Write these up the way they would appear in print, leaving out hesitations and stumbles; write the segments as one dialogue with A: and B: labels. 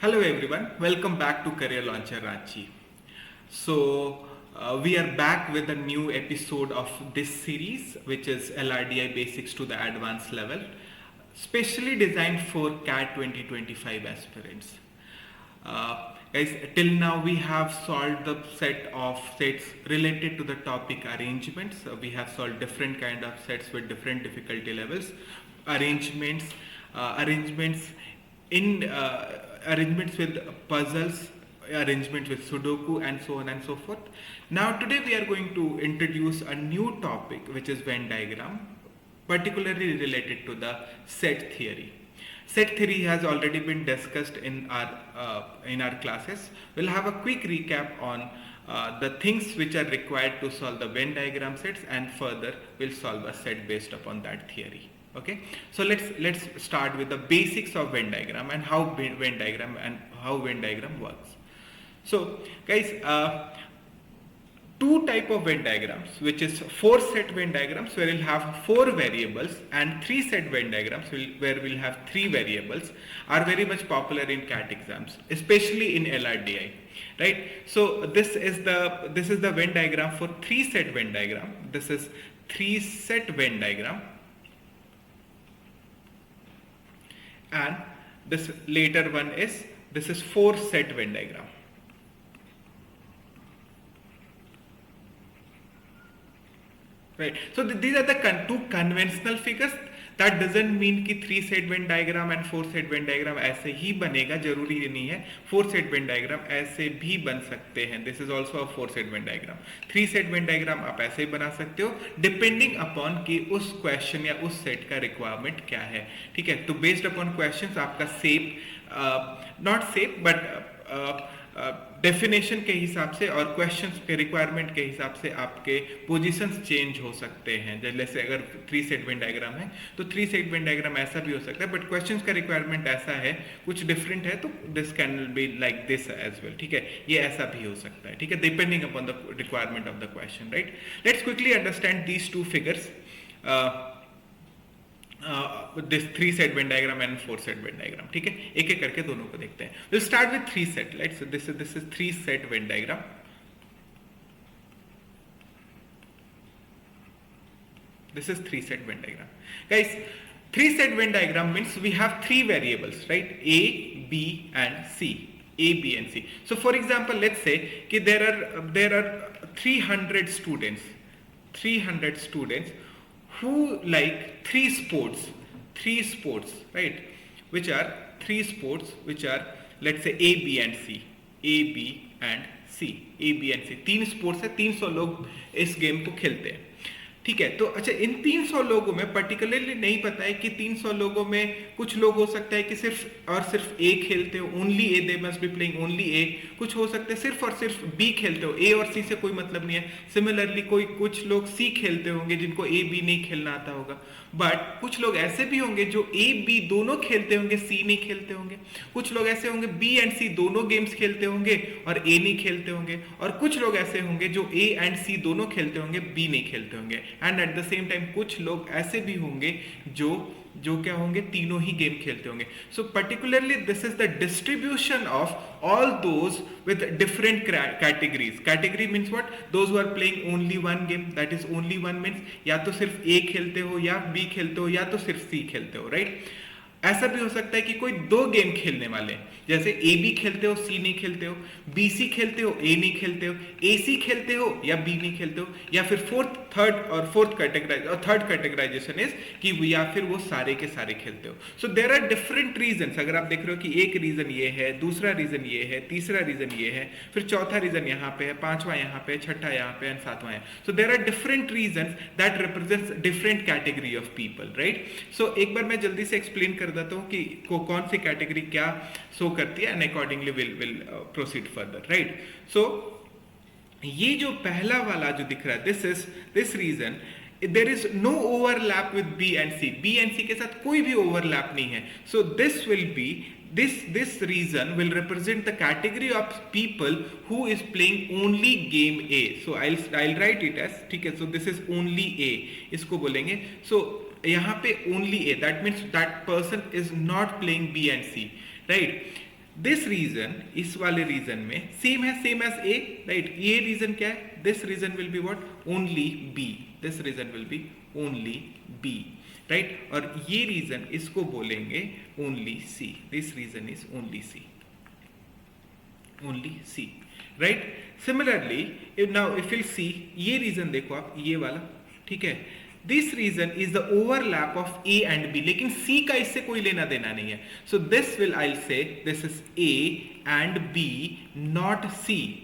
A: Hello everyone, welcome back to Career Launcher Ranchi. We are back with a new episode of this series, which is LRDI Basics to the Advanced Level, specially designed for CAT 2025 aspirants. Guys, till now we have solved the set of sets related to the topic arrangements. We have solved different kind of sets with different difficulty levels, arrangements, arrangements in arrangements with puzzles, arrangements with Sudoku, and so on and so forth. Now today we are going to introduce a new topic, which is Venn diagram, particularly related to the set theory. Set theory has already been discussed in our classes. We'll have a quick recap on the things which are required to solve the Venn diagram sets, and further we'll solve a set based upon that theory. Okay, so let's start with the basics of Venn diagram and how Venn diagram works. So guys, two type of Venn diagrams, which is 4 set Venn diagrams where we'll have 4 variables, and 3 set Venn diagrams where we'll have 3 variables, are very much popular in CAT exams, especially in LRDI, right? So this is the Venn diagram for 3 set Venn diagram. This is 3 set Venn diagram, and this later one is 4 set Venn diagram. Right. So these are the two conventional figures. That doesn't mean कि 3 set Venn diagram and 4 set Venn diagram ऐसे ही बनेगा, जरूरी नहीं है. 4 set Venn diagram ऐसे भी बन सकते हैं. This is also a 4 set Venn diagram. 3 set Venn diagram आप ऐसे ही बना सकते हो, डिपेंडिंग अपॉन कि उस क्वेश्चन या उस सेट का रिक्वायरमेंट क्या है. ठीक है, तो बेस्ड अपॉन क्वेश्चंस आपका सेप, नॉट सेप बट डेफिनेशन के हिसाब से और क्वेश्चंस के रिक्वायरमेंट के हिसाब से आपके पोजीशंस चेंज हो सकते हैं. जैसे अगर 3 सेट Venn डायग्राम है तो 3 सेट Venn डायग्राम ऐसा भी हो सकता है, बट क्वेश्चंस का रिक्वायरमेंट ऐसा है, कुछ डिफरेंट है, तो this can be like this as well. ठीक है, ये ऐसा भी हो सकता है. ठीक है, depending upon the requirement of the question. Right, let's quickly understand these two figures, this 3 set Venn diagram and 4 set Venn diagram. ठीक है, एक एक करके दोनों को देखते हैं. We'll start with 3 set. Let's so this is 3 set Venn diagram. This is 3 set Venn diagram. Guys, 3 set Venn diagram means we have 3 variables, right? A, B and C. A, B and C. So for example, let's say कि there are 300 students who like 3 sports, right, which are 3 sports which are, let's say, A, B and C. A, B and C. A, B and C 3 sports है. 300 लोग इस game को खेलते हैं. ठीक है, तो अच्छा, इन 300 लोगों में पर्टिकुलरली नहीं पता है कि 300 लोगों में कुछ लोग हो सकता है कि सिर्फ और सिर्फ ए खेलते हो, only A, they must be playing only A. कुछ हो सकते हैं सिर्फ और सिर्फ बी खेलते हो, ए और सी से कोई मतलब नहीं है. सिमिलरली कुछ लोग सी खेलते होंगे जिनको ए बी नहीं खेलना आता होगा. बट कुछ लोग ऐसे भी होंगे जो ए बी दोनों खेलते होंगे, सी नहीं खेलते होंगे. कुछ लोग ऐसे होंगे बी एंड सी दोनों गेम्स खेलते होंगे और ए नहीं खेलते होंगे. और कुछ लोग ऐसे होंगे जो ए एंड सी दोनों खेलते होंगे, बी नहीं खेलते होंगे. And at the same time कुछ लोग ऐसे भी होंगे जो क्या होंगे, तीनों ही गेम खेलते होंगे. So particularly this is the distribution of all those with different categories. Category means what? Those who are playing only one game, that is only one means या तो सिर्फ ए खेलते हो, या बी खेलते हो, या तो सिर्फ सी खेलते हो. राइट, ऐसा भी हो सकता है कि कोई 2 गेम खेलने वाले, जैसे ए बी खेलते हो, सी नहीं खेलते हो, बी सी खेलते हो, ए नहीं खेलते हो, ए सी खेलते हो या बी नहीं खेलते हो, या फिर थर्ड कैटेगराइजेशन इज कि या फिर वो सारे के सारे खेलते हो. So there are different reasons. अगर आप देख रहे हो कि एक रीजन ये है, दूसरा रीजन ये है, तीसरा रीजन ये है, फिर चौथा रीजन यहाँ पे है, पांचवा यहाँ पे, छठा यहाँ पे, एंड सातवां है. So there are different regions that represents different category of people. Right, so एक बार मैं जल्दी से एक्सप्लेन कर देता हूँ कि कौन सी कैटेगरी क्या शो करती है, and accordingly will proceed further. Right, so ये जो पहला वाला जो दिख रहा है, this region, there is no overlap with B and C. B and C के साथ कोई भी overlap नहीं है. So this will be this reason will represent the category of people who is playing only game A. So I'll write it as, ठीक है, so this is only A, इसको बोलेंगे. So यहाँ पे only A, that means that person is not playing B and C, right? This region, इस वाले region में same है, सेम एज ए, राइट। ये रीजन क्या है? This region will be what? Only B. This region will be only B, right. और ये region इसको बोलेंगे only C. This region is only C, only C, right. Similarly now if you see, ये region देखो आप, ये वाला, ठीक है। This region is the overlap of A and B, लेकिन सी का इससे कोई लेना देना नहीं है। सो this will, I say this is A and B, not C.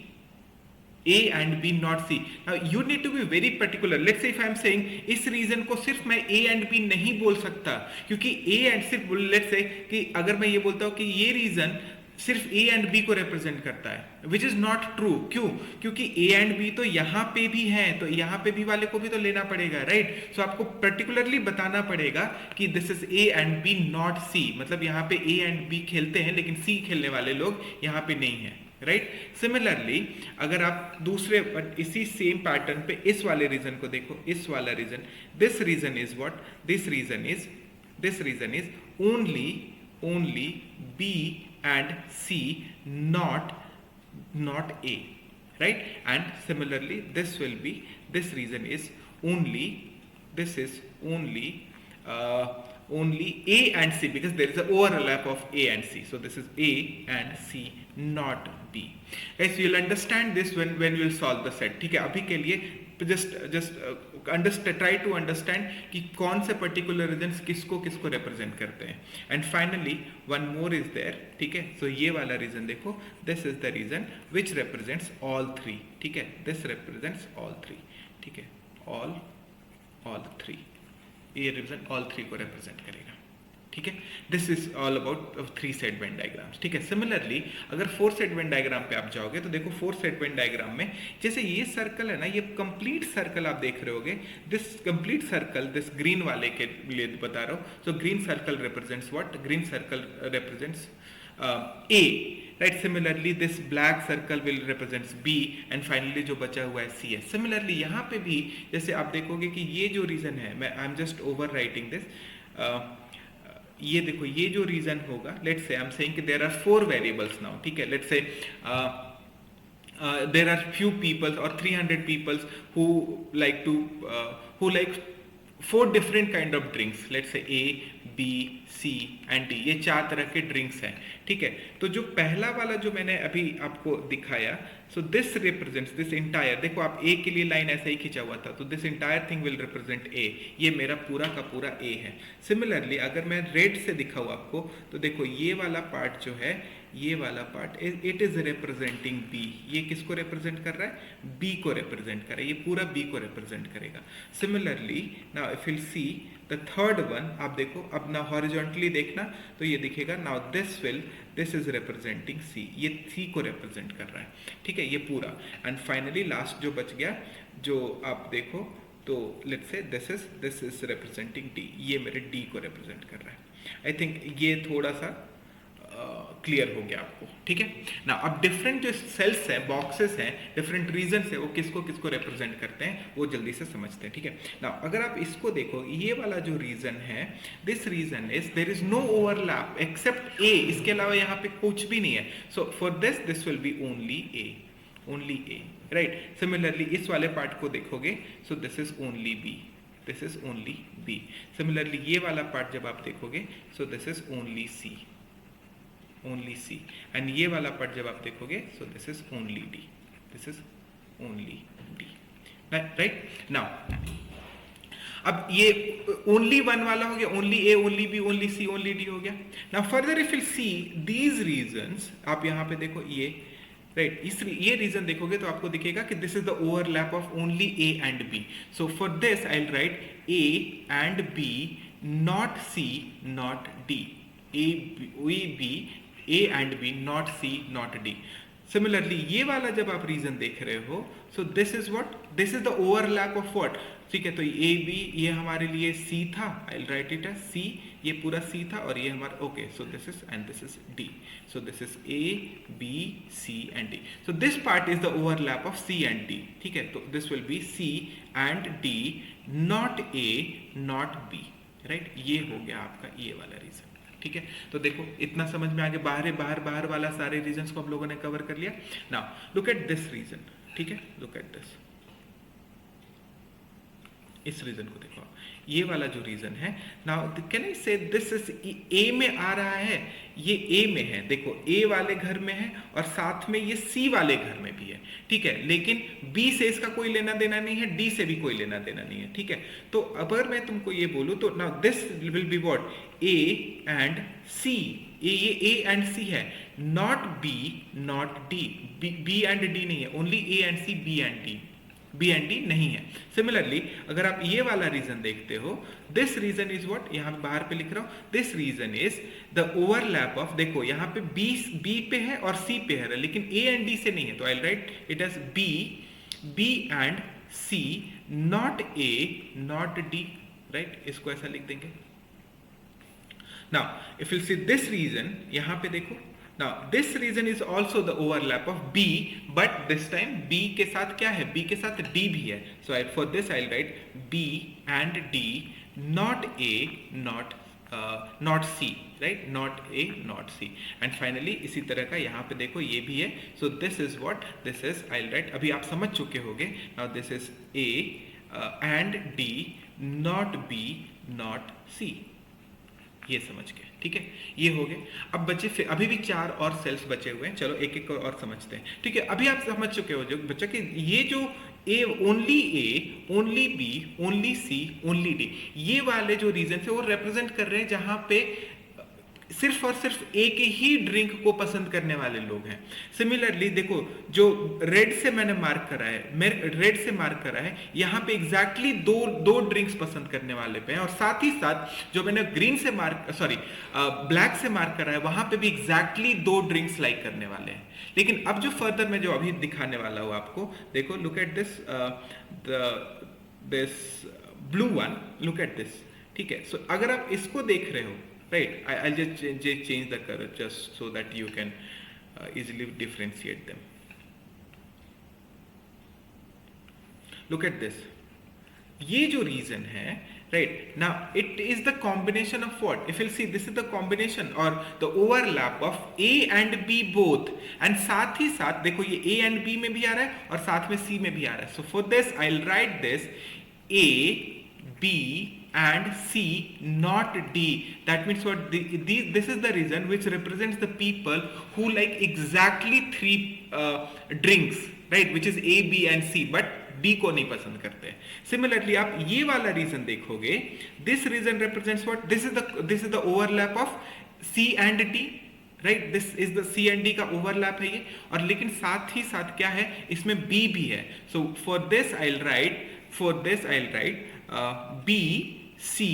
A: A and B not C. Now you need to be very particular. Let's say if I am saying इस region को सिर्फ मैं A and B नहीं बोल सकता, क्योंकि A and सिर्फ let's say कि अगर मैं ये बोलता हूँ कि ये रीजन सिर्फ A and B को रिप्रेजेंट करता है, विच इज नॉट ट्रू। क्यों? क्योंकि A and B तो यहाँ पे भी है, तो यहाँ पे भी वाले को भी तो लेना पड़ेगा, राइट। सो आपको पर्टिकुलरली बताना पड़ेगा कि this is A and B not C, मतलब यहाँ पे A and B खेलते हैं लेकिन C खेलने वाले लोग यहाँ पे नहीं है, राइट। सिमिलरली अगर आप दूसरे इसी सेम पैटर्न पे इस वाले रीजन को देखो, इस वाला region, this region is what? This region is only B and C, not A, right? And similarly this will be, this reason is only, this is only A and C, because there is an overlap of A and C. So this is A and C, not B. Guys, you'll understand this when we will solve the set. ठीक है, अभी के लिए just try to understand कि कौन से particular regions किसको represent करते हैं. And finally one more is there, ठीक है. So ये वाला region देखो, this is the region which represents all three, ठीक है. This represents all three, ठीक है. all three, ये region all three को represent करेगा, ठीक है. This is all about 3 set Venn diagrams, ठीक है. सिमिलरली अगर 4 सेट वेन डायग्राम पे आप जाओगे तो देखो 4 सेट वेन डायग्राम में जैसे ये सर्कल है ना, ये कंप्लीट सर्कल आप देख रहे होगे. This complete circle, this green वाले के लिए बता रहा हूँ. So green circle represents what? Green circle represents A, right? Similarly this black circle will represents B and finally जो बचा हुआ है C है. Similarly यहाँ पे भी जैसे आप देखोगे कि ये जो रीजन है, मैं I am just over writing this, ये देखो ये जो रीजन होगा, let's say I am saying कि देयर आर 4 वेरिएबल्स नाउ, ठीक है. Let's say there are few people or 300 people who like 4 different kind of drinks. Let's say A, B, C and D. ये 4 तरह के drinks हैं, ठीक है. तो जो पहला वाला जो मैंने अभी आपको दिखाया, so this represents this entire. देखो आप A के लिए लाइन ऐसे ही खींचा हुआ था, तो this entire thing will represent A. ये मेरा पूरा का पूरा A है. सिमिलरली अगर मैं रेड से दिखाऊँ आपको, तो देखो ये वाला पार्ट जो है, ये वाला part it is representing B. ये किसको रिप्रेजेंट कर रहा है? B को रिप्रेजेंट कर रहा है. ये पूरा B को रिप्रेजेंट करेगा. Similarly now if you see the third one, आप देखो अब ना हॉरिजॉन्टली देखना तो ये दिखेगा. Now this is representing C. ये C को रिप्रेजेंट कर रहा है, ठीक है, ये पूरा. एंड फाइनली लास्ट जो बच गया, जो आप देखो तो let's say this is representing D. ये मेरे D को रिप्रेजेंट कर रहा है. आई थिंक ये थोड़ा सा क्लियर हो गया आपको, ठीक है ना. अब डिफरेंट जो सेल्स हैं, बॉक्सेस हैं, डिफरेंट रीजन है, वो किसको किसको रिप्रेजेंट करते हैं वो जल्दी से समझते हैं, ठीक है ना. अगर आप इसको देखो, ये वाला जो रीजन है, this region is there is no overlap except A. इसके अलावा यहाँ पे कुछ भी नहीं है. So for this will be only A, right. Similarly इस वाले पार्ट को देखोगे, so this is only B. Similarly ये वाला पार्ट जब आप देखोगे, so this is only C. And ये वाला पार्ट जब आप देखोगे, so this is only D. Right. Now अब ये ओनली वन वाला हो गया, only A, only B, only C, only D हो गया. Now further if you see these reasons, आप यहाँ पे देखो ये, राइट, ये रीजन देखोगे तो आपको दिखेगा कि this is the overlap of only A and B. So for this I will right A and B, not C, not D. A and B, not C, not D. Similarly, ये वाला जब आप reason देख रहे हो, so this is what? This is the overlap of what? ठीक है, तो A, B ये हमारे लिए C था, I'll write it as C. ये पूरा C था और ये हमारा, okay, so this is and this is D. So this is A, B, C and D. So this part is the overlap of C and D. ठीक है, तो this will be C and D, not A, not B. Right? ये हो गया आपका ये वाला reason. ठीक है, तो देखो इतना समझ में आगे, बाहर वाला सारे रीजंस को हम लोगों ने कवर कर लिया। Now look at this region, ठीक है, लुक एट दिस, इस रीजन को देखो, ये वाला जो रीजन है, now can I say this is ए में आ रहा है, ये ए में है, देखो ए वाले घर में है और साथ में ये सी वाले घर में भी है, ठीक है, लेकिन बी से इसका कोई लेना देना नहीं है, डी से भी कोई लेना देना नहीं है, ठीक है। तो अगर मैं तुमको ये बोलूं तो now this will be what, A and C, ये ए एंड सी है, not B not D, B and D नहीं है, only A and C, B and D, B and D नहीं है। सिमिलरली अगर आप ये वाला रीजन देखते हो, दिस रीजन इज व्हाट, यहां पे बाहर पे लिख रहा हूं, this region is the overlap of, देखो यहां पे बी पे है और सी पे है, लेकिन ए एंड डी से नहीं है, तो I write it as B and C, not A not D, right, इसको ऐसा लिख देंगे। Now if you see this region, यहां पे देखो, now this reason is also the overlap of B, but this time B के साथ क्या है, B के साथ D भी है, so for this I'll write B and D, not A not C, right, not A not C, and finally इसी तरह का यहाँ पे देखो ये भी है, so this is what this is, I'll write, अभी आप समझ चुके होंगे, now this is A and D, not B not C, ये समझ के, ठीक है, ये हो गए। अब बचे फिर अभी भी 4 और सेल्स बचे हुए हैं, चलो एक एक और समझते हैं, ठीक है। अभी आप समझ चुके हो जो बच्चा कि ये जो ए, only B, only C, only D, ये वाले जो रीजन है वो रिप्रेजेंट कर रहे हैं जहां पे सिर्फ और सिर्फ एक ही ड्रिंक को पसंद करने वाले लोग हैं। सिमिलरली देखो जो रेड से मैंने मार्क करा है, रेड से मार्क करा है, यहाँ पे एग्जैक्टली दो ड्रिंक्स पसंद करने वाले पे हैं, और साथ ही साथ जो मैंने ग्रीन से ब्लैक से मार्क करा है, वहां पे भी एग्जैक्टली 2 ड्रिंक्स लाइक करने वाले हैं। लेकिन अब जो फर्दर में जो अभी दिखाने वाला हूं आपको, देखो look at this blue one, look at this, ठीक है। सो अगर आप इसको देख रहे हो, right, I'll just change the color just so that you can easily differentiate them. Look at this, ये जो reason है, right, now it is the combination of what, if you'll see this is the combination or the overlap of A and B both, and साथ ही साथ देखो ये A and B में भी आ रहा है और साथ में C में भी आ रहा है, so for this I'll write this A, B and C, not D. That means what, this is the reason which represents the people who like exactly 3 drinks, right, which is A, B and C, but D को नहीं पसंद करते। Similarly आप ये वाला reason देखोगे, this reason represents what, this is the overlap of C and D, right, this is the C and D का overlap है ये, और लेकिन साथ ही साथ क्या है, इसमें B भी है, so for this I'll write B, C,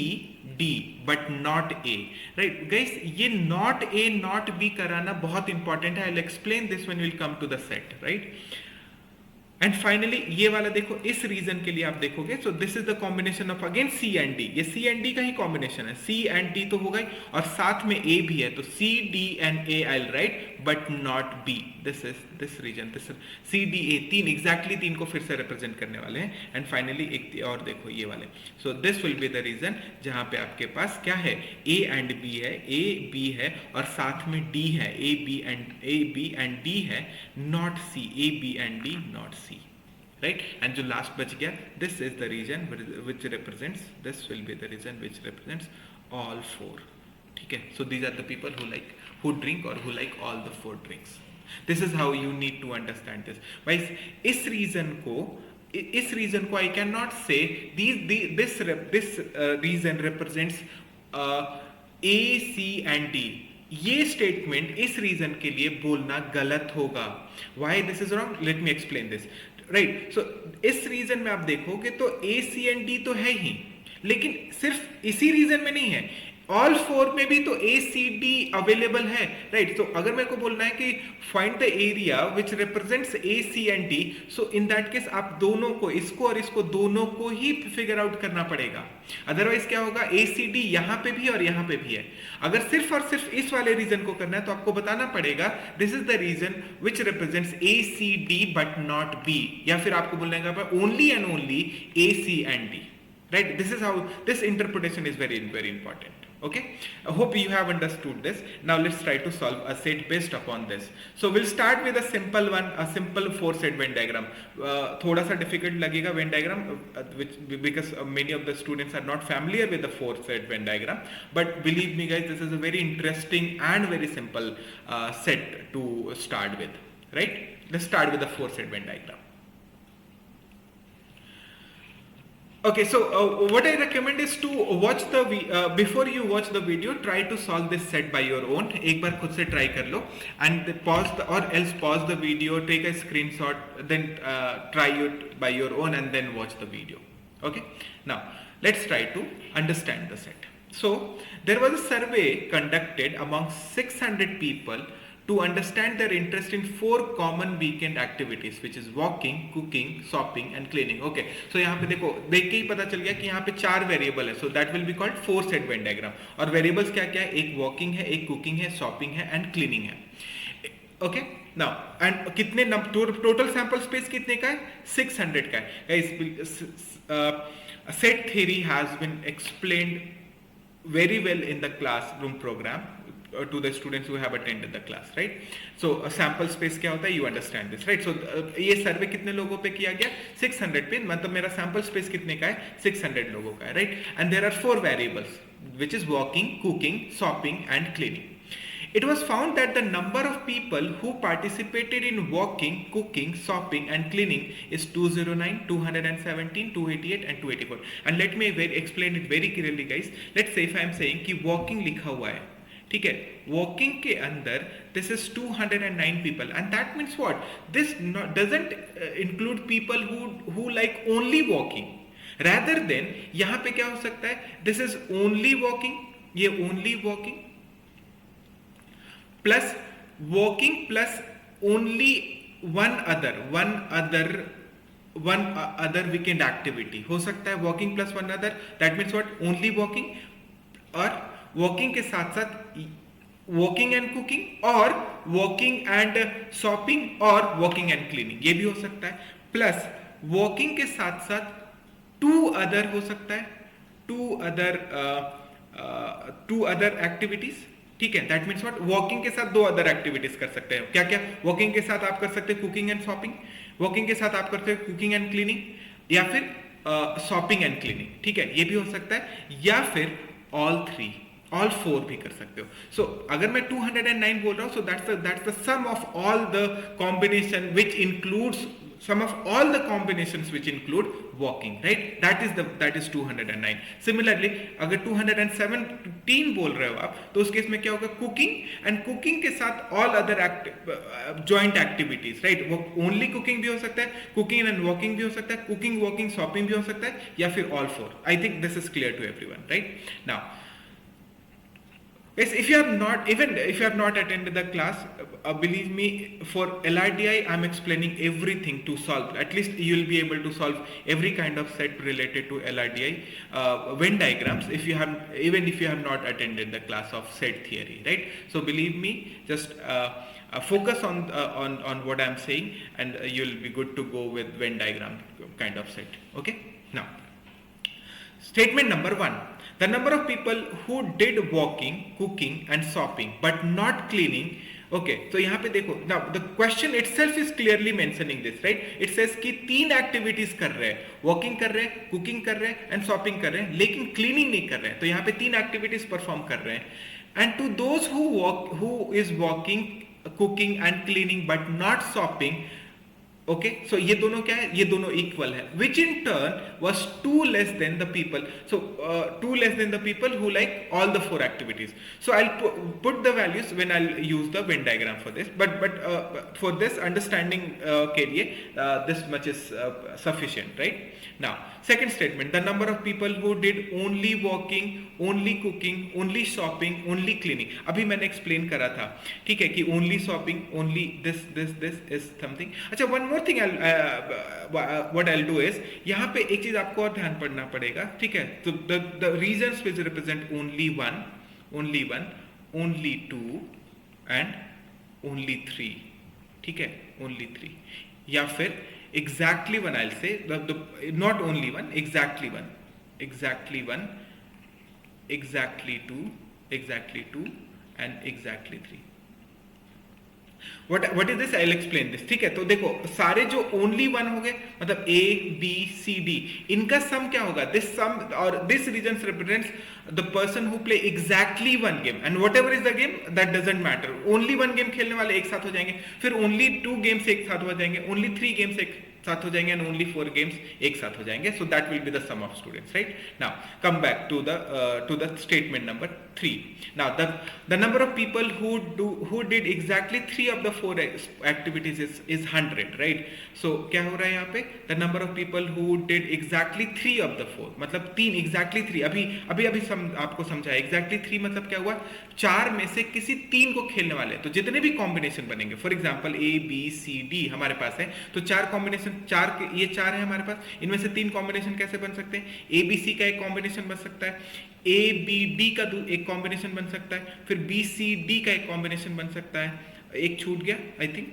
A: D, but not A, right guys, ये not A not B कराना बहुत important है, I'll explain this when we'll come to the set, right। And finally ये वाला देखो, इस रीजन के लिए आप देखोगे, so this is the combination of again C and D, ये सी एंड डी का ही कॉम्बिनेशन है, सी एंड डी तो होगा ही, और साथ में ए भी है, तो C D and A I will write, but not B, this is this region, this C D A, 3 exactly 3 को फिर से रिप्रेजेंट करने वाले हैं। एंड फाइनली एक और देखो ये वाले, so this will be the region जहां पे आपके पास क्या है, ए एंड बी है, ए बी है और साथ में डी है, ए बी एंड डी है, not C, A B and D not C, right, and जो last बच गया, this is the region which represents, this will be the region which represents all 4, ठीक है। so these are the people who drink or who like all the 4 drinks, this is how you need to understand this, guys। इस reason को I cannot say this reason represents A, C and D, ये statement इस region के लिए बोलना गलत होगा। Why this is wrong? Let me explain this. Right, so इस रीजन में आप देखोगे तो ए, सी एंड डी तो है ही, लेकिन सिर्फ इसी रीजन में नहीं है, ऑल 4 में भी तो ए, सी, डी अवेलेबल है, राइट। तो अगर मेरे को बोलना है कि find the area which represents A, C and D, so in that case आप दोनों को, इसको और इसको दोनों को ही फिगर आउट करना पड़ेगा, अदरवाइज क्या होगा, ए, सी, डी यहाँ पे भी और यहाँ पे भी है। अगर सिर्फ और सिर्फ इस वाले रीजन को करना है तो आपको बताना पड़ेगा this is the region which represents A, C, D but not B, या फिर आपको बोलना है only and only A, C and D, right. This is how this interpretation is very very important, Okay, I hope you have understood this. Now let's try to solve a set based upon this. So we'll start with a simple one, a simple 4-set Venn diagram. थोड़ा सा difficult लगेगा Venn diagram, which because many of the students are not familiar with the 4-set Venn diagram. But believe me guys, this is a very interesting and very simple set to start with. Right? Let's start with the 4-set Venn diagram. Okay, so what I recommend is to watch the before you watch the video, try to solve this set by your own. एक बार खुद से try कर लो and pause or else pause the video, take a screenshot, then try it by your own and then watch the video. Okay, now let's try to understand the set. So there was a survey conducted among 600 people to understand their interest in 4 common weekend activities, which is walking, cooking, shopping and cleaning. Okay, so यहाँ पे देखो, देख के ही पता चल गया कि यहाँ पे 4 वेरिएबल है, so that will be called 4-set Venn diagram. और वेरिएबल्स क्या क्या है? एक वॉकिंग है, एक कुकिंग है, शॉपिंग है एंड क्लीनिंग है. ओके, नाउ एंड कितने टोटल सैंपल स्पेस कितने का है? 600 का है. Set theory has been explained very well in the classroom program to the students who have attended the class, right? So sample space क्या होता है? You understand this, right? So ये सर्वे कितने लोगों पे किया गया? 600 पे, मतलब मेरा sample space कितने का है? 600 लोगों का है, right? And there are 4 variables, which is walking, cooking, shopping and cleaning. It was found that the number of people who participated in walking, cooking, shopping and cleaning is 209, 217, 288 and 284. And let me explain it very clearly guys. Let's say if I am saying कि walking लिखा हुआ है, ठीक है, walking के अंदर this is 209 people and that means what? This doesn't include people who like only walking. Rather than यहाँ पे क्या हो सकता है? This is only walking, ये only walking plus walking plus only one other weekend activity. हो सकता है walking plus one other, that means what? Only walking, और walking के साथ साथ walking and cooking, और walking and shopping, और walking and cleaning, ये भी हो सकता है. plus walking के साथ साथ 2 other हो सकता है, 2 other activities. ठीक है, दैट मीन्स व्हाट? वॉकिंग के साथ 2 अदर एक्टिविटीज कर सकते हैं. क्या क्या? वॉकिंग के साथ आप कर सकते हैं कुकिंग एंड शॉपिंग, वॉकिंग के साथ आप करते हैं कुकिंग एंड क्लीनिंग, या फिर शॉपिंग एंड क्लीनिंग. ठीक है, ये भी हो सकता है, या फिर ऑल 4 भी कर सकते हो. सो अगर मैं 209 बोल रहा हूं, so that's the sum of all the combination which includes sum of all the combinations which include walking, right? That is 209. Similarly, अगर 217 बोल रहे हो आप, तो उस केस में क्या होगा? कुकिंग, एंड कुकिंग के साथ all other joint activities, right? वो ओनली कुकिंग भी हो सकता है, कुकिंग एंड वॉकिंग भी हो सकता है, कुकिंग वॉकिंग शॉपिंग भी हो सकता है, या फिर all 4. I think this is clear to everyone, right? Now yes, if you have not attended the class, believe me, for LRDI I'm explaining everything to solve. At least you will be able to solve every kind of set related to LRDI Venn diagrams even if you have not attended the class of set theory, right? So believe me, just focus on what I'm saying and you'll be good to go with Venn diagram kind of set. Okay, now statement number 1. The number of people who did walking, cooking and shopping but not cleaning. Okay, so यहाँ पे देखो, now the question itself is clearly mentioning this, right? It says कि 3 activities कर रहे हैं, walking कर रहे हैं, कुकिंग कर रहे हैं एंड शॉपिंग कर रहे हैं, लेकिन क्लीनिंग नहीं कर रहे हैं. तो यहाँ पे 3 एक्टिविटीज परफॉर्म कर रहे हैं. And to those who is walking, cooking and cleaning but not shopping, okay, so ये दोनों क्या है? ये दोनों इक्वल है, which in turn was 2 less than the people. So 2 less than the people who like all the 4 activities. So I put the values when I use the Venn diagram for this, but for this understanding के लिए this much is sufficient, right? Now second statement, the number of people who did only walking, only cooking, only shopping, only cleaning. अभी मैंने explain करा था, ठीक है, कि only shopping, only this is something. अच्छा, one more thing what I'll do is, यहाँ पे एक चीज आपको और ध्यान पड़ना पड़ेगा, ठीक है? तो the reasons which represent only one, only 2 and only 3, ठीक है, only 3, या फिर exactly 1, I'll say not only 1, exactly 1, exactly 2 and exactly 3. What is this? I'll explain this. ठीक है, तो देखो सारे जो ओनली वन हो गए, मतलब A B C D, इनका सम क्या होगा? दिस सम और this region represents the person who play exactly one game and whatever is the game that doesn't matter. Only one game खेलने वाले एक साथ हो जाएंगे, फिर ओनली 2 गेम्स एक साथ हो जाएंगे, ओनली 3 गेम्स एक साथ हो जाएंगे एंड ओनली 4 गेम्स एक साथ हो जाएंगे. So that will be the sum of students, right? Now come back to the statement number 3. Now the number of people who did exactly 3 of the 4 activities is 100, right? So क्या हो रहा है यहाँ पे? The number of people who did exactly 3 of the 4, मतलब 3 exactly 3. अभी आपको समझाया. exactly 3 मतलब क्या हुआ? 4 में से किसी 3 को खेलने वाले, तो जितने भी कॉम्बिनेशन बनेंगे, for example A B C D हमारे पास है, तो 4 कॉम्बिनेशन, ये 4 है हमारे पास, इनमें से 3 कॉम्बिनेशन कैसे बन सकते हैं? A B C का एक कॉम्बिनेशन बन सकता है, A B D का एक कॉम्बिनेशन बन सकता है, फिर B C D का एक कॉम्बिनेशन बन सकता है. एक छूट गया I think,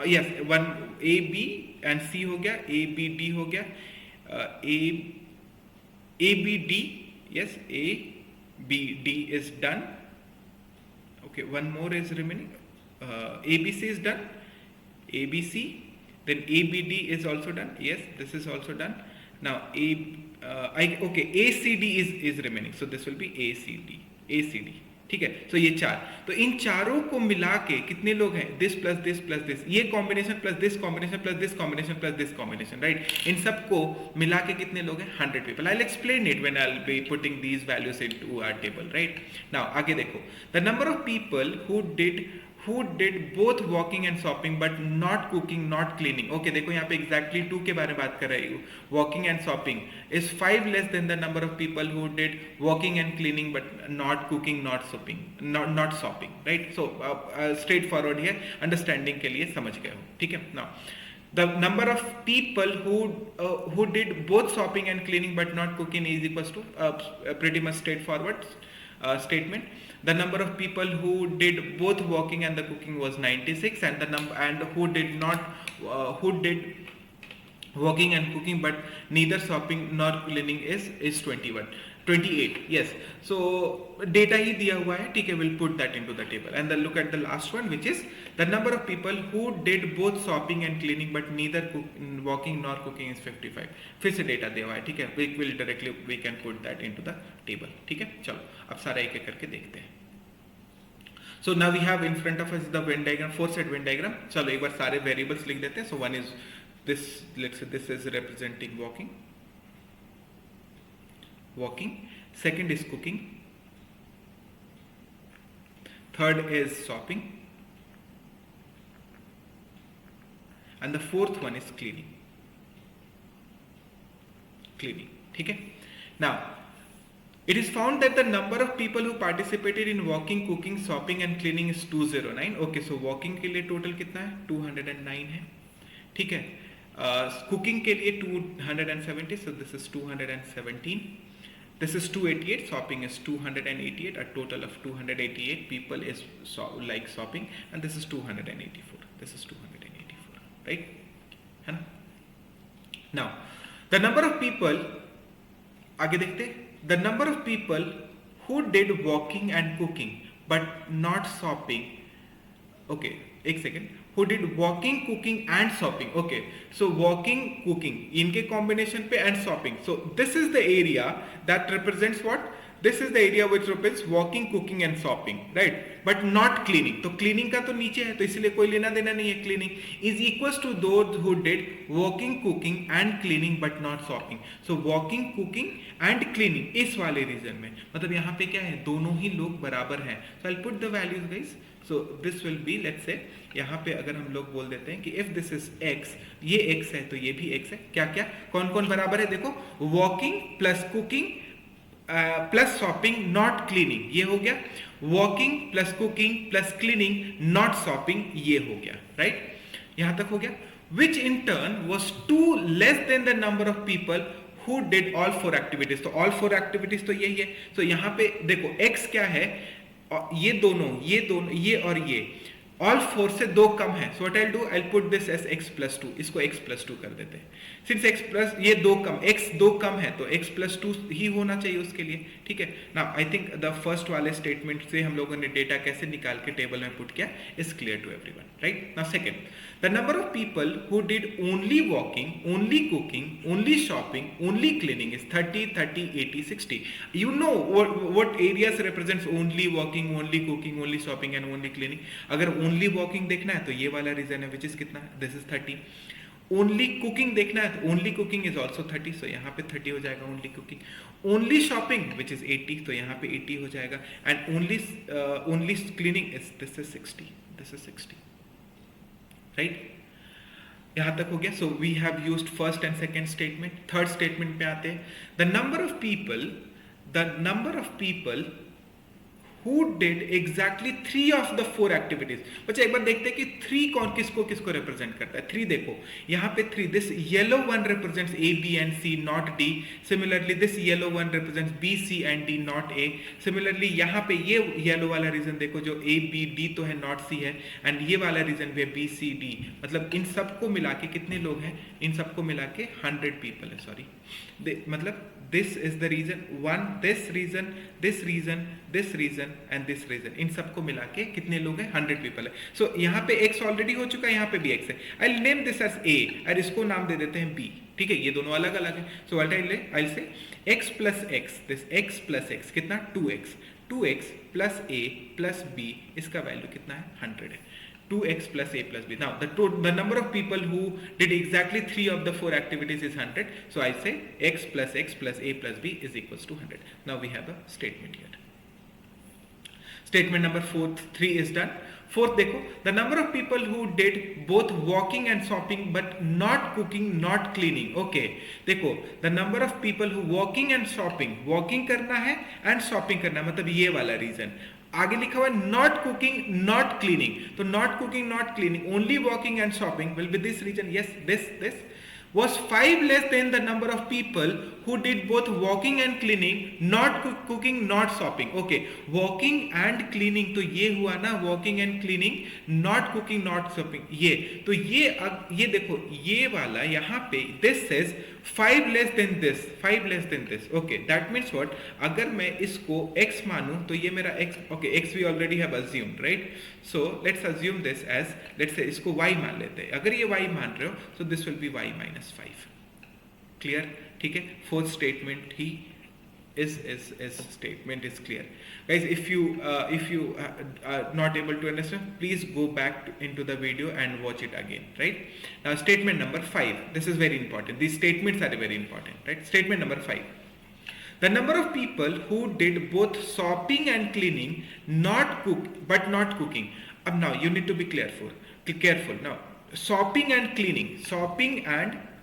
A: yes, one A B and C हो गया, A B D हो गया, A B D, yes, A B D is done. Okay, one more is remaining. ABC is done. ABC, then ABD is also done. Yes, this is also done. Now ACD is remaining. So this will be ACD. ठीक है. तो ये 4, तो इन चारों को मिला के कितने लोग हैं? This plus this plus this, ये combination plus this combination plus this combination plus this combination, right? इन सबको मिला के कितने लोग हैं? 100 people. I will explain it when I will be putting these values into our table, right? Now आगे देखो. The number of people who did both walking and shopping but not cooking, not cleaning. Okay, देखो यहाँ पे exactly 2 के बारे में बात कर रही हूँ. Walking and shopping is 5 less than the number of people who did walking and cleaning but not cooking, not shopping, right? So straight forward here, understanding के लिए समझ गए हो, ठीक है? Now the number of people who did both shopping and cleaning but not cooking is equals to pretty much straightforward statement. The number of people who did both walking and the cooking was 96, and who did walking and cooking but neither shopping nor cleaning is 28. Yes, so data ही दिया हुआ है, ठीक है? We'll put that into the table and then look at the last one, which is the number of people who did both shopping and cleaning but neither walking nor cooking is 55. फिर से data दिया हुआ है, ठीक है? We can put that into the table, ठीक है? चलो अब सारा एक एक करके देखते हैं. So now we have in front of us the Venn diagram, 4-set Venn diagram. चलो एक बार सारे variables लिख देते हैं. So one is this, let's say this is representing walking. Second is cooking. Third is shopping. And the fourth one is cleaning. ठीक है? Now it is found that the number of people who participated in walking, cooking, shopping and cleaning is 209. Okay, so walking के लिए total कितना है? 209 है, ठीक है? Cooking के लिए 270, so this is 217. This is 288. Shopping is 288. A total of 288 people is like shopping, and this is 284. This is 284, right? है ना? Now the number of people, आगे देखते हैं. The number of people who did walking and cooking but not shopping. Okay, एक second. Who did walking, cooking and shopping. Okay, so walking, cooking, इनके combination पे and shopping. So this is the area that represents what? This is the area which represents walking, cooking and shopping, right? But not cleaning. तो cleaning का तो नीचे है, तो इसलिए कोई लेना देना नहीं है. Cleaning is equals to those who did walking, cooking and cleaning but not shopping. So walking, cooking and cleaning इस वाले रीजन में, मतलब यहाँ पे क्या है? दोनों ही लोग बराबर हैं. So I'll put the values, guys. So this will be, let's say यहाँ पे अगर हम लोग बोल देते हैं कि if this is x, ये x है तो ये भी x है. क्या क्या कौन कौन बराबर है? देखो, walking plus cooking plus shopping not cleaning, ये हो गया. Walking plus cooking plus cleaning not shopping, ये हो गया, राइट? यहां तक हो गया. Which in turn was 2 less than the number of people who did all 4 activities. तो ऑल 4 एक्टिविटीज तो यही है. तो यहां पे देखो x क्या है, ये दोनों ये और ये ऑल फोर से दो कम है, so what I do, I put this as x plus two, इसको x प्लस टू कर देते हैं। सिंस x प्लस ये दो कम, x दो कम है तो x प्लस टू ही होना चाहिए उसके लिए, ठीक है ना। आई थिंक द फर्स्ट वाले स्टेटमेंट से हम लोगों ने डेटा कैसे निकाल के टेबल में पुट किया is clear to everyone, right. Now second, the number of people who did only walking, only cooking, only shopping, only cleaning is 30, 30, 80, 60। You know what areas represents only walking, only cooking, only shopping and only cleaning। अगर only walking देखना है तो ये वाला reason है, which is कितना, this is 30। Only cooking देखना है तो ओनली कुकिंग इज ऑल्सो 30, सो यहाँ पे 30 हो जाएगा only cooking. Only shopping which is 80, तो यहाँ पे 80 हो जाएगा। And only cleaning is this is 60, this is 60, right. यहां तक हो गया। So we have used first and second statement. Third statement पे आते हैं, the number of people who did exactly 3 of the 4 activities। बच्चे एक बार देखते हैं कि 3 कौन किसको किसको रिप्रेजेंट करता है। 3 देखो यहाँ पे 3, this yellow one represents A, B and C, not D। Similarly this yellow one represents B, C and D, not A। Similarly यहाँ पे ये येलो वाला रीजन देखो, जो A, B, D तो है, नॉट C है। एंड ये वाला रीजन भी है B, C, D। मतलब इन सबको मिला के कितने लोग हैं, इन सबको मिला के 100 पीपल है, सॉरी। मतलब this is the reason, one, this reason, this reason, this reason and this reason, इन सबको मिला के कितने लोग हैं, 100 पीपल है। सो यहाँ पे x ऑलरेडी हो चुका है, यहाँ पे भी x है। I name this as a और इसको नाम दे देते हैं b, ठीक है। ये दोनों अलग अलग है। सो व्हाट आई से x plus x, this x plus x कितना, 2x, 2x plus a plus b, इसका वैल्यू कितना है, 100 है। 2x plus a plus b। Now the number of people who did exactly 3 of the 4 activities is 100. So I say x plus a plus b is equals to 100. Now we have a statement here. Statement number 3 is done. Fourth देखो, the number of people who did both walking and shopping but not cooking, not cleaning। Okay, देखो the number of people who walking and shopping, walking करना है and shopping करना है, मतलब ये वाला reason. आगे लिखा हुआ है नॉट कुकिंग नॉट क्लीनिंग, तो not cooking not cleaning, only walking and shopping will be this region. Yes, this was 5 less than the number of people who did both walking and cleaning, not cooking, not shopping। Okay, walking and cleaning तो ये हुआ ना, walking and cleaning, not cooking, not shopping। ये तो ये देखो ये वाला यहाँ पे this says 5 less than this, 5 less than this। Okay, that means what, अगर मैं इसको x मानूं तो ये मेरा x, okay, x we already have assumed, right? So let's assume this as, let's say इसको y मान लेते हैं। अगर ये y मान रहे हो so this will be y minus 5। Clear, ठीक है। Fourth statement he is statement is clear, guys। If you are not able to understand, please go back into the video and watch it again, right? Now statement number 5, this is very important, these statements are very important, right? Statement number 5, the number of people who did both shopping and cleaning, not cooking। Now you need to be careful now। Shopping and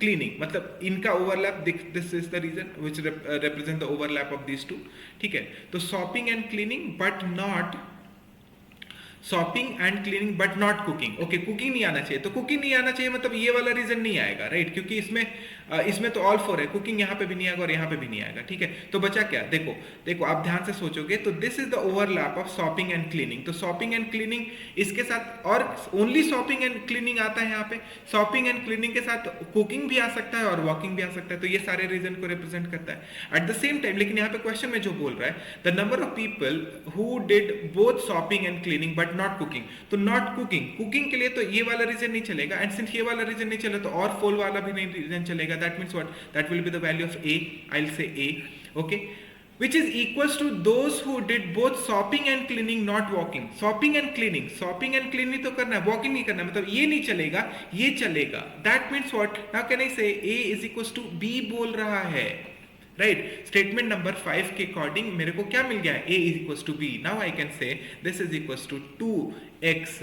A: cleaning मतलब इनका overlap, this is the region which represent the overlap of these two, ठीक है। तो shopping and cleaning but not cooking. Okay, cooking नहीं आना चाहिए, तो cooking नहीं आना चाहिए मतलब ये वाला रीजन नहीं आएगा, राइट? क्योंकि इसमें तो ऑल 4 है, कुकिंग यहाँ पे भी नहीं आएगा और यहाँ पे भी नहीं आएगा, ठीक है। तो बचा क्या, देखो आप ध्यान से सोचोगे तो this is the overlap of shopping and cleaning. तो शॉपिंग एंड क्लीनिंग इसके साथ, और ओनली शॉपिंग एंड क्लीनिंग आता है यहाँ पे। शॉपिंग एंड क्लीनिंग के साथ कुकिंग भी आ सकता है और वॉकिंग भी आ सकता है, तो ये सारे रीजन को रिप्रेजेंट करता है एट द सेम टाइम। लेकिन यहाँ पे क्वेश्चन में जो बोल रहा है, the number of people who did both shopping and cleaning but not cooking, तो नॉट कुकिंग के लिए तो ये वाला रीजन नहीं चलेगा, एंड सिंस ये वाला रीजन नहीं चला तो और 4 वाला भी नहीं रीजन चलेगा। That means what, that will be the value of a, I'll say a, okay, which is equals to those who did both shopping and cleaning, not walking। shopping and cleaning तो करना है, walking नहीं करना है, मतलब ये नहीं चलेगा, ये चलेगा। that means what, now can I say a is equals to b बोल रहा है, राइट? स्टेटमेंट नंबर 5 के अकॉर्डिंग मेरे को क्या मिल गया है, a is equals to b। now I can say this is equals to 2x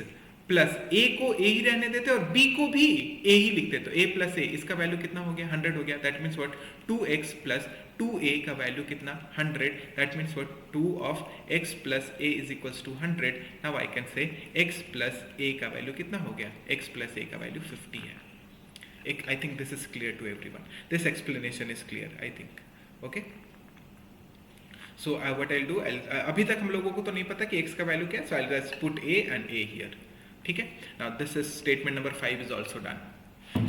A: plus a को a ही रहने देते और b को भी a ही लिखते, तो a प्लस a, इसका वैल्यू कितना हो गया, 100 हो गया। That means what, 2x plus 2a का वैल्यू कितना, 100। That means what, 2 of x plus a is equals to 100। Now I can say x plus a का वैल्यू कितना हो गया, x प्लस a का वैल्यू 50 है। I think this is clear to everyone, this explanation is clear, I think, okay. So what I will do, अभी तक हम लोगों को तो नहीं पता कि x का वैल्यू क्या है, so I will just put a and a here, ठीक है. Now this is statement number 5 is also done.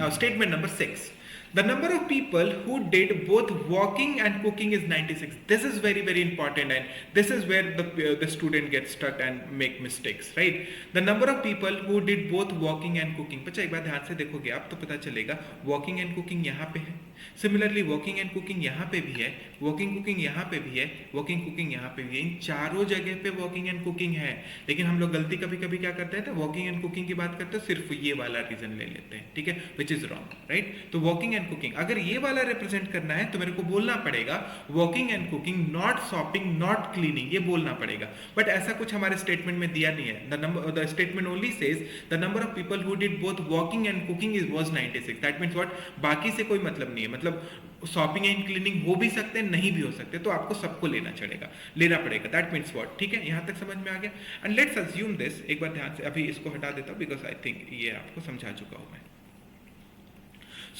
A: Now statement number 6. The number of people who did both walking and cooking is 96. This is very very important, and this is where the student gets stuck and make mistakes, right? The number of people who did both walking and cooking. बच्चा एक बार ध्यान से देखोगे आप तो पता चलेगा walking and cooking यहाँ पे है, सिमिलरली walking and cooking यहाँ पे भी है, walking cooking यहाँ पे भी है, walking cooking यहाँ पे भी है. इन चारों जगह पे walking and cooking है, लेकिन हम लोग गलती कभी कभी क्या करते हैं तो walking and cooking की बात करते हैं सिर्फ ये वाला रीजन ले लेते हैं, ठीक है, which is wrong, right? तो walking and cooking अगर ये वाला रिप्रेजेंट करना है तो मेरे को बोलना पड़ेगा walking and cooking, not shopping, not cleaning, ये बोलना पड़ेगा. बट ऐसा कुछ हमारे स्टेटमेंट में दिया नहीं है. The statement only says the number of people who did both walking and cooking was 96. That means what, बाकी से कोई मतलब नहीं है. मतलब शॉपिंग एंड क्लीनिंग हो भी सकते हैं, नहीं भी हो सकते, तो आपको सबको लेना पड़ेगा. दैट मींस व्हाट, ठीक है, यहां तक समझ में आ गया. एंड लेट्स अज्यूम दिस, एक बार ध्यान से अभी इसको हटा देता हूं बिकॉज आई थिंक ये आपको समझा चुका हूं मैं.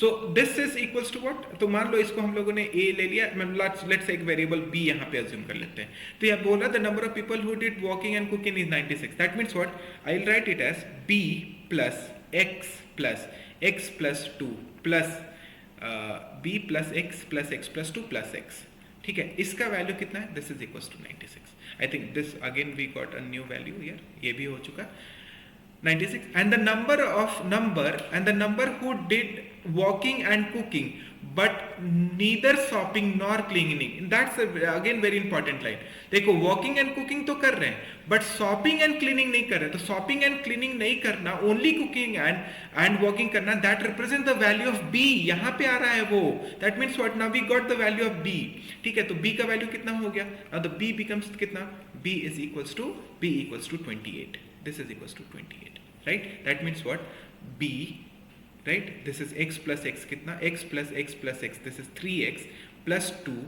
A: So this is equals to what, तो मान लो इसको हम लोगों ने a ले लिया, लेट्स एक वेरिएबल b यहाँ पे अज्यूम कर लेते हैं. तो यह बोला the number of people who did walking and cooking is 96. That means what, I will write it as b plus x plus 2 plus b plus x plus 2 plus x. ठीक है, इसका वैल्यू कितना है, this is equals to 96. I think this again we got a new value here, ये भी हो चुका 96. and the number who did walking and cooking but neither shopping nor cleaning. That's again very important line. देखो walking and cooking तो कर रहे हैं but shopping and cleaning नहीं कर रहे. तो shopping and cleaning नहीं करना, only cooking and walking करना, that represent the value of b. यहाँ पे आ रहा है वो. That means what, now we got the value of b. ठीक है, तो b का वैल्यू कितना हो गया. Now the b becomes कितना, b equals to 28. This is equals to 28, right? That means what, b, right, this is x plus x कितना, x plus x plus x, this is 3x plus 2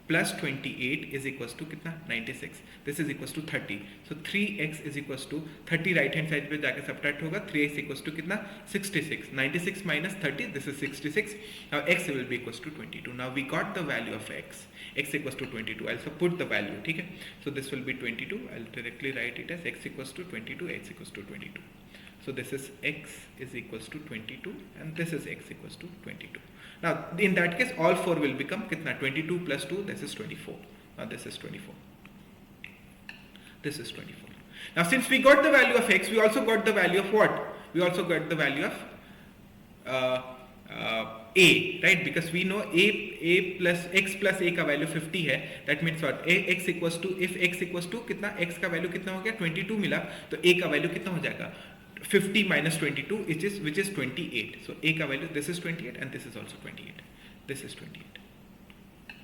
A: plus 28 is equals to कितना, 96. This is equals to 30. So 3x is equals to 30, right hand side पे जाके subtract होगा. 3x equals to कितना, 66. 96 minus 30, this is 66. Now x will be equals to 22. Now we got the value of x. X equals to 22. I'll put the value, ठीक है. So this will be 22. I'll directly write it as x equals to 22, x equals to 22. So this is x is equals to 22 and this is x equals to 22. Now in that case all four will become कितना, 22 plus 2, this is 24. Now this is 24. This is 24. Now since we got the value of x, we also got the value of what? We also got the value of a, right? Because we know a plus x plus a का value 50 है. That means what, x equals to, if x equals to कितना, x का value कितना हो गया, 22 मिला, तो a का वैल्यू कितना हो जाएगा, 50 minus 22 which is 28. So a का value, this is 28 and this is also 28. This is 28.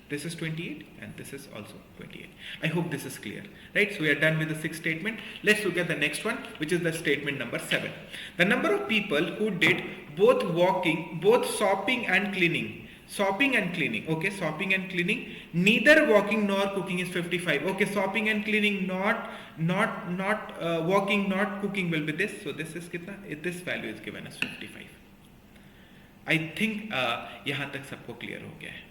A: This is 28 and this is also 28. I hope this is clear, right? So we are done with the sixth statement. Let's look at the next one, which is the statement number 7. The number of people who did both walking, both shopping and cleaning. Shopping and cleaning, okay, shopping and cleaning, neither walking nor cooking is 55. Okay, shopping and cleaning, not walking, not cooking will be this. So this is कितना, this value is given as 55. I think यहाँ तक सबको clear हो गया है.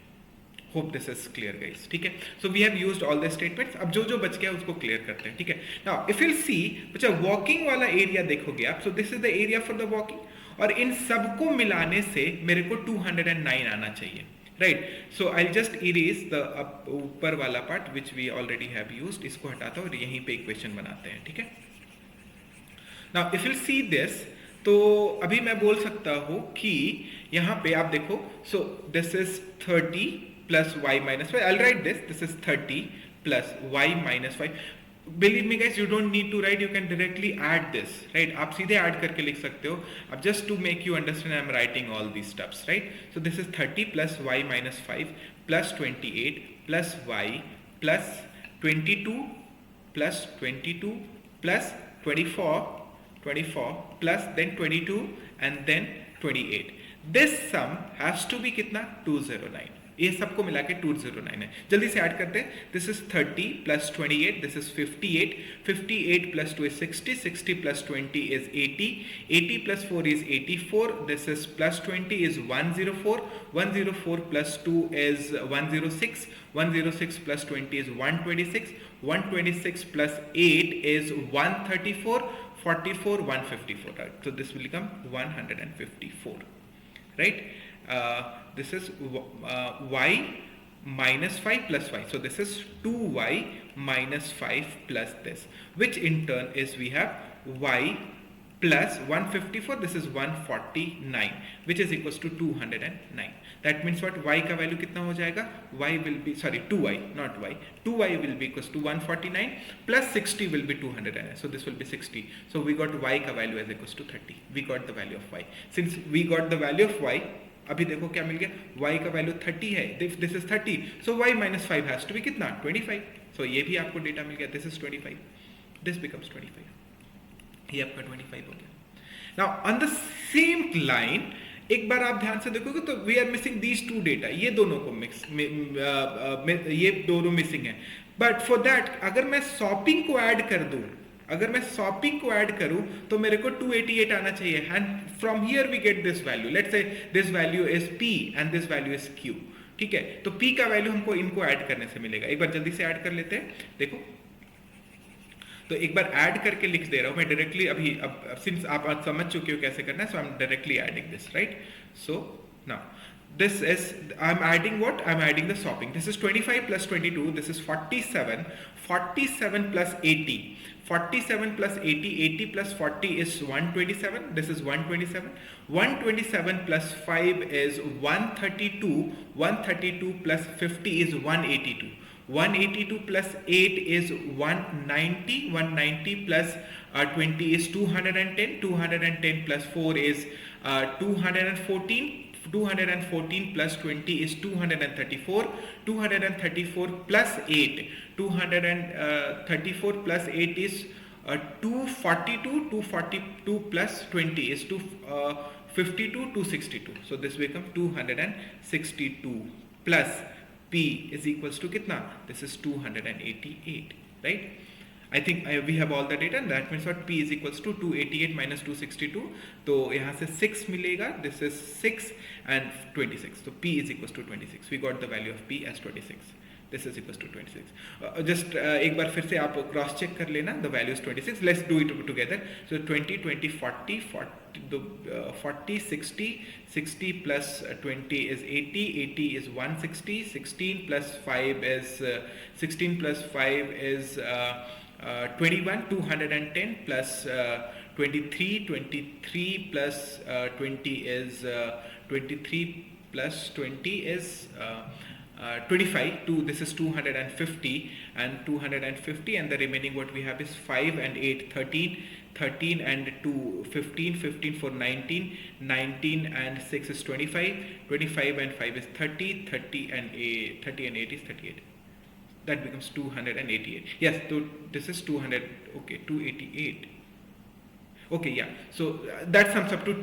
A: Hope this is clear, guys. ठीक है, so we have used all the statements. अब जो बच गया उसको clear करते हैं. ठीक है, now if you'll see, बच्चा walking वाला area देखोगे आप, so this is the area for the walking, और इन सबको मिलाने से मेरे को 209 आना चाहिए, right? So I'll just erase the ऊपर वाला part which we already have used. इसको हटाता हूँ और यहीं पे equation बनाते हैं. ठीक है, now if you'll see this, तो अभी मैं बोल सकता हूँ कि यहाँ पे आप देखो, so this is 30 plus y minus 5. I'll write this. This is 30 plus y minus 5. Believe me guys, you don't need to write, you can directly add this, right? आप सीधे add करके लिख सकते हो. अब just to make you understand, I'm writing all these steps, right? So this is 30 plus y minus 5 plus 28 plus y plus 22 plus 22 plus 24 plus then 22 and then 28. This sum has to be कितना, 209. ये सबको मिला के 209 है. जल्दी से add करते हैं. This is 30 plus 28, this is 58, 58 plus 2 is 60, 60 plus 20 is 80, 80 plus 4 is 84, this is plus 20 is 104, 104 plus 2 is 106, 106 plus 20 is 126, 126 plus 8 is 134, 44, 154, right? So this will become 154, right? This is y minus 5 plus y. So this is 2y minus 5 plus this, which in turn is we have y plus 154, this is 149, which is equals to 209. That means what, y का value कितना हो जाएगा, y will be, sorry, 2y, not y, 2y will be equals to 149 plus 60 will be 209. So this will be 60. So we got y का value as equals to 30. We got the value of y. Since we got the value of y, अभी देखो क्या मिल गया, y का value 30 है, this is 30, so y minus 5 has to be कितना, 25. So ये भी आपको डेटा मिल गया, this is 25, this becomes 25, ये आपका 25 हो गया. Now on the same line, एक बार आप ध्यान से देखोगे तो we are missing these two data, ये दोनों को ये दोनों मिसिंग है. But for that अगर मैं सॉपिंग को ऐड कर दूं, अगर मैं सॉपिंग को ऐड करूं तो मेरे को 288 आना चाहिए, and from here we get this value. Let's say this value is p and this value is q. ठीक है, तो p का वैल्यू हमको इनको ऐड करने से मिलेगा. एक बार जल्दी से ऐड कर लेते हैं. देखो, तो एक बार ऐड करके लिख दे रहा हूं मैं डायरेक्टली अभी. अब सिंस आप समझ चुके हो कैसे करना है, so I am directly adding this, right. So now this is, I'm adding what? I'm adding the swapping. This is 25 plus 22, this is 47, 47 plus 80, 47 plus 80, 80 plus 40 is 127, this is 127, 127 plus 5 is 132, 132 plus 50 is 182, 182 plus 8 is 190, 190 plus 20 is 210, 210 plus 4 is 214, 214 plus 20 is 234, 234 plus 8, 234 plus 8 is 242, 242 plus 20 is 252, 262. So this becomes 262 plus p is equals to kitna? This is 288, right? I think we have all the data, and that means what, p is equals to 288 minus 262. तो यहाँ से 6 मिलेगा, this is 6 and 26. So p is equals to 26. We got the value of p as 26. This is equals to 26. Just एक बार फिर से आप cross check कर लेना. The value is 26. Let's do it together. So 20, 20, 40, 40, 60, 60 plus 20 is 80, 80 is 160, 16 plus 5 is 16 plus 5 is 21, 210 plus 23, 23 plus 20 is 23 plus 20 is 25. This is 250 and 250, and the remaining what we have is 5 and 8, 13, 13 and 2, 15, 15 for 19, 19 and 6 is 25, 25 and 5 is 30, 30 and 8, 30 and 8 is 38. That becomes 288. Yes, so this is 200. Okay, 288. Okay, yeah. So that sums up to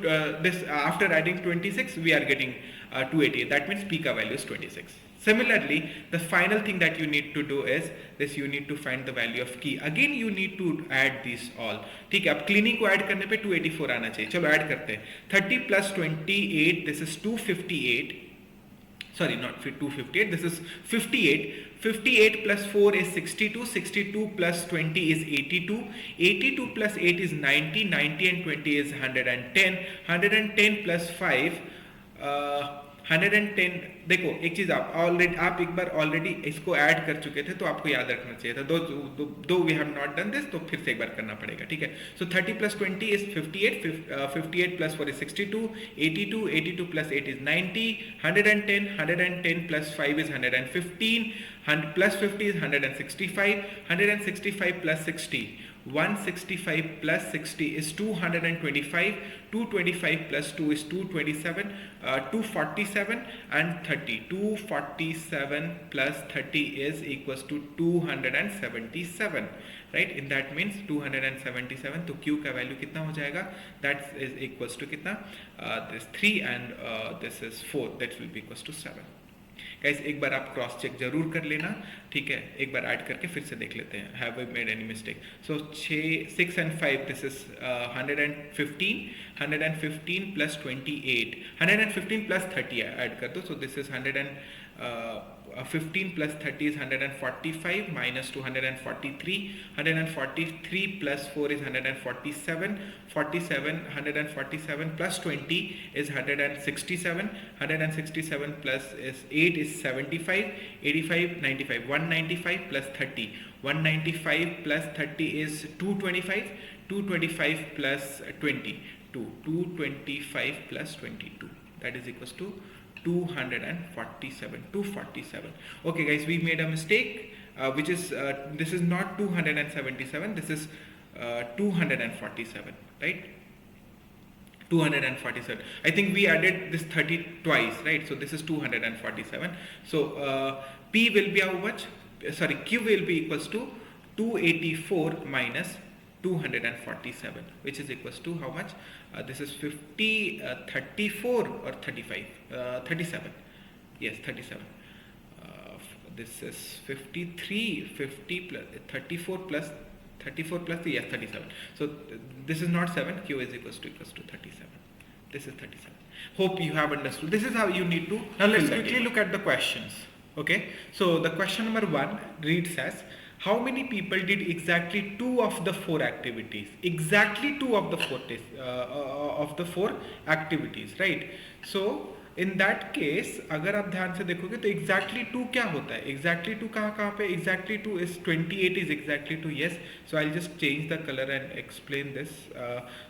A: this. After adding 26, we are getting 288. That means p ka value is 26. Similarly, the final thing that you need to do is this: you need to find the value of key. Again, you need to add these all. ठीक है, अब cleaning को add करने पे 284 आना चाहिए. चलो add करते हैं. 30 plus 28. This is 258. Sorry, not 258, this is 58. 58 plus 4 is 62, 62 plus 20 is 82, 82 plus 8 is 90, 90 and 20 is 110, 110 plus 5, 110. देखो एक चीज, आप एक बार ऑलरेडी इसको ऐड कर चुके थे तो आपको याद रखना चाहिए था. Though we have not done this, तो फिर से एक बार करना पड़ेगा. ठीक है, सो 30 plus 20 is 58, 58 plus 4 is 62, 82, 82 plus 8 is 90, 110, 110 plus 5 is 115, 100 plus 50 is 165, 165 plus 60, 165 plus 60 is 225, 225 plus 2 is 227, 247 and 30, 247 plus 30 is equals to 277, right? In that means 277. तो q का वैल्यू कितना हो जाएगा? That is equals to कितना? This 3 and this is 4. That will be equals to 7. Guys एक बार आप cross check जरूर कर लेना. ठीक है, एक बार ऐड करके फिर से देख लेते हैं. Have we made any mistake? So 6 and 5, दिस इज 115, 115 plus 28, 115 plus 30 ऐड कर दो. सो दिस इज 15 plus 30 is 145 minus 243. 143 plus 4 is 147. 147 plus 20 is 167. 167 plus is 8 is 75. 85, 95. 195 plus 30. 195 plus 30 is 225. 225 plus 20. 225 plus 22. That is equals to 247. Okay guys, we made a mistake, which is this is not 277, this is 247, right? 247. I think we added this 30 twice, right? So this is 247. So P will be how much? Sorry, Q will be equals to 284 minus 247, which is equals to how much? This is 50, 34 or 35? 37. Yes, 37. This is 53, 50 plus 34 plus yes, 37. So this is not 7. Q is equals to 37. This is 37. Hope you have understood. This is how you need to. Now let's quickly look at the questions. Okay. So the question number 1 reads as, how many people did exactly 2 of the 4 activities? Exactly 2 of the 4 activities, right? So in that case, अगर आप ध्यान से देखोगे तो exactly 2 क्या होता है? Exactly 2 कहाँ पे? Exactly 2 is 28 is exactly 2. Yes. So I'll just change the color and explain this.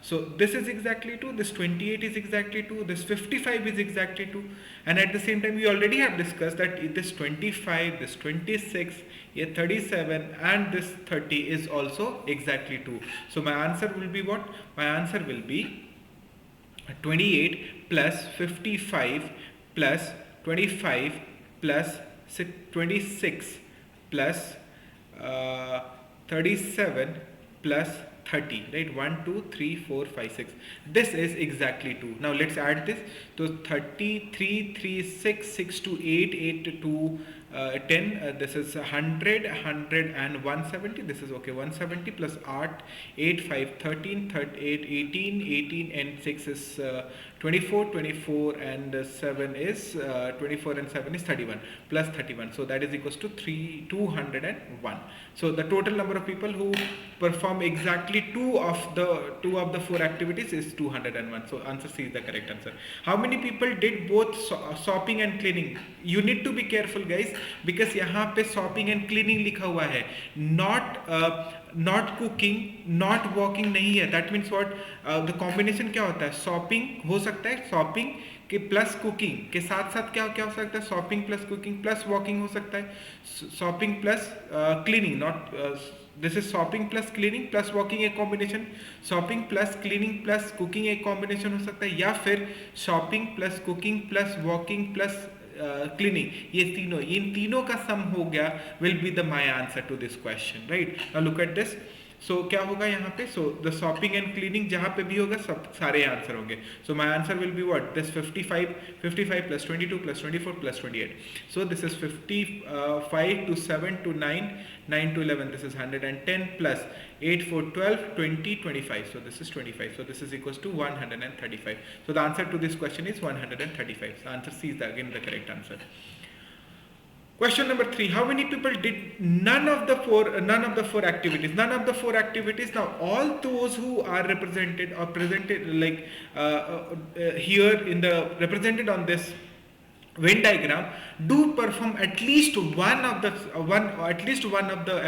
A: So this is exactly 2. This 28 is exactly 2. This 55 is exactly 2. And at the same time, we already have discussed that this 25, this 26, yeah, 37 and this 30 is also exactly 2. So my answer will be what? My answer will be 28 plus 55 plus 25 plus 26 plus 37 plus 30, right? 1 2 3 4 5 6. This is exactly 2. Now let's add this. So 33 3 6 6 to 8 8 to 2 10. This is 100 100 and 170. This is okay. 170 plus 8 5 13 38 18 18 and 6 is 24 24 and 7 is 24 and 7 is 31 plus 31. So that is equals to 201. So the total number of people who perform exactly 2 of the 4 activities is 201. So answer C is the correct answer. How many people did both sopping and cleaning? You need to be careful guys, because यहाँ पे sopping and cleaning लिखा हुआ है, not cooking, not walking नहीं है. That means what? The combination क्या होता है? Sopping हो सकता है, sopping के प्लस कुकिंग के साथ साथ क्या क्या हो सकता है? Shopping plus cooking plus walking हो सकता है. Shopping plus cleaning, not this is shopping plus cleaning plus walking एक combination. Shopping plus cleaning plus cooking एक कॉम्बिनेशन हो सकता है, या फिर shopping plus cooking plus walking plus cleaning. ये तीनों, इन तीनों का सम हो गया will be the my answer to this question, right? Now look at this. So क्या होगा यहाँ पे? सो द शॉपिंग एंड क्लीनिंग जहाँ पे भी होगा सब सारे आंसर होंगे. So my answer will be what? This 55 plus 22 plus 24 plus 28. So this is 55 to 7 to 9 9 to 11. This is 110 plus 8 4 12 20 25. So this is 25. So this is equals to 135. So the answer to this question is 135. So answer C is again the correct answer. Question number 3. How many people did none of the four activities? None of the 4 activities. Now all those who are represented or presented like here in the represented on this Venn diagram do perform at least one of the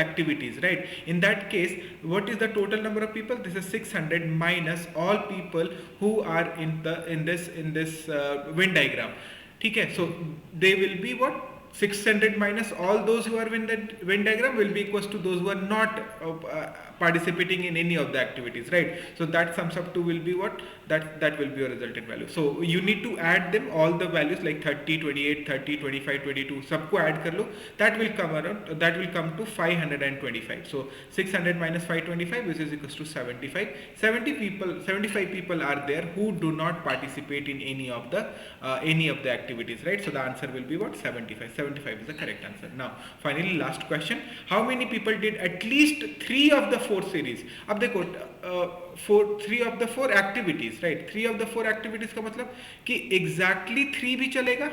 A: activities, right? In that case, what is the total number of people? This is 600 minus all people who are in this Venn diagram. Okay, so they will be what? 600 minus all those who are in the Venn diagram will be equals to those who are not participating in any of the activities, right? So that sums up to will be what? That will be your resultant value. So you need to add them, all the values like 30 28 30 25 22 सबको add कर लो. That will come to 525. So 600 minus 525, which is equals to 75. 75 people are there who do not participate in any of the activities, right? So the answer will be what? 75 is the correct answer. Now finally last question. How many people did at least 3 of the 4 series? अब देखो 3 of the 4 activities, right? 3 of the 4 activities का मतलब कि exactly 3 भी चलेगा,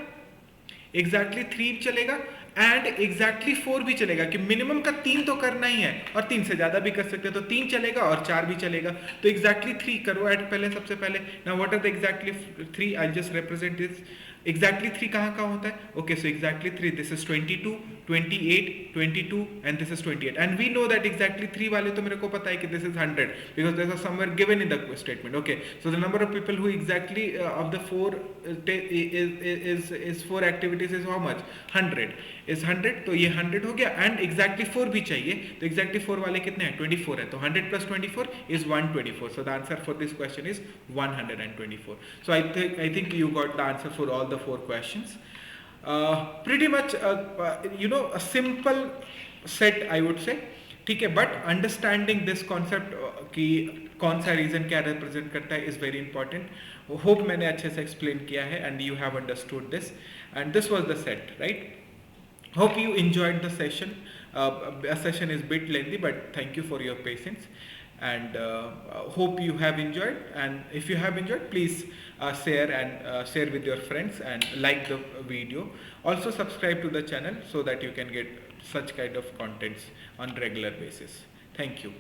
A: exactly 3 भी चलेगा and exactly 4 भी चलेगा कि मिनिमम का 3 तो करना ही है और 3 से ज्यादा भी कर सकते हैं, तो 3 चलेगा और 4 भी चलेगा। तो एग्जैक्टली 3 करो ऐड पहले, सबसे पहले। Now what are the exactly 3? I just represent this. Exactly 3 कहाँ कहाँ होता है? Okay, so exactly 3, this is 22, 28, 22 and this is 28, and we know that exactly 3 वाले तो मेरे को पता है कि this is 100 because this is somewhere given in the statement. Okay, so the number of people who exactly of the 4 is 4 activities is how much? 100 is 100, तो ये 100 हो गया एंड एग्जैक्टली 4 भी चाहिए, तो एग्जैक्टली 4 वाले कितने हैं? 24 है, तो 100 plus 24 is 124, so the answer for this question is 124. So I think you got the answer for all the 4 questions. Pretty much a simple set I would say, ठीक है, बट अंडरस्टैंडिंग दिस कॉन्सेप्ट कि कौन सा reason क्या represent करता है is very important. Hope मैंने अच्छे से एक्सप्लेन किया है and you have understood this, and this was the set, right? Hope you enjoyed the session. A session is bit lengthy, but thank you for your patience, and hope you have enjoyed. And if you have enjoyed, please share with your friends and like the video. Also subscribe to the channel so that you can get such kind of contents on regular basis. Thank you.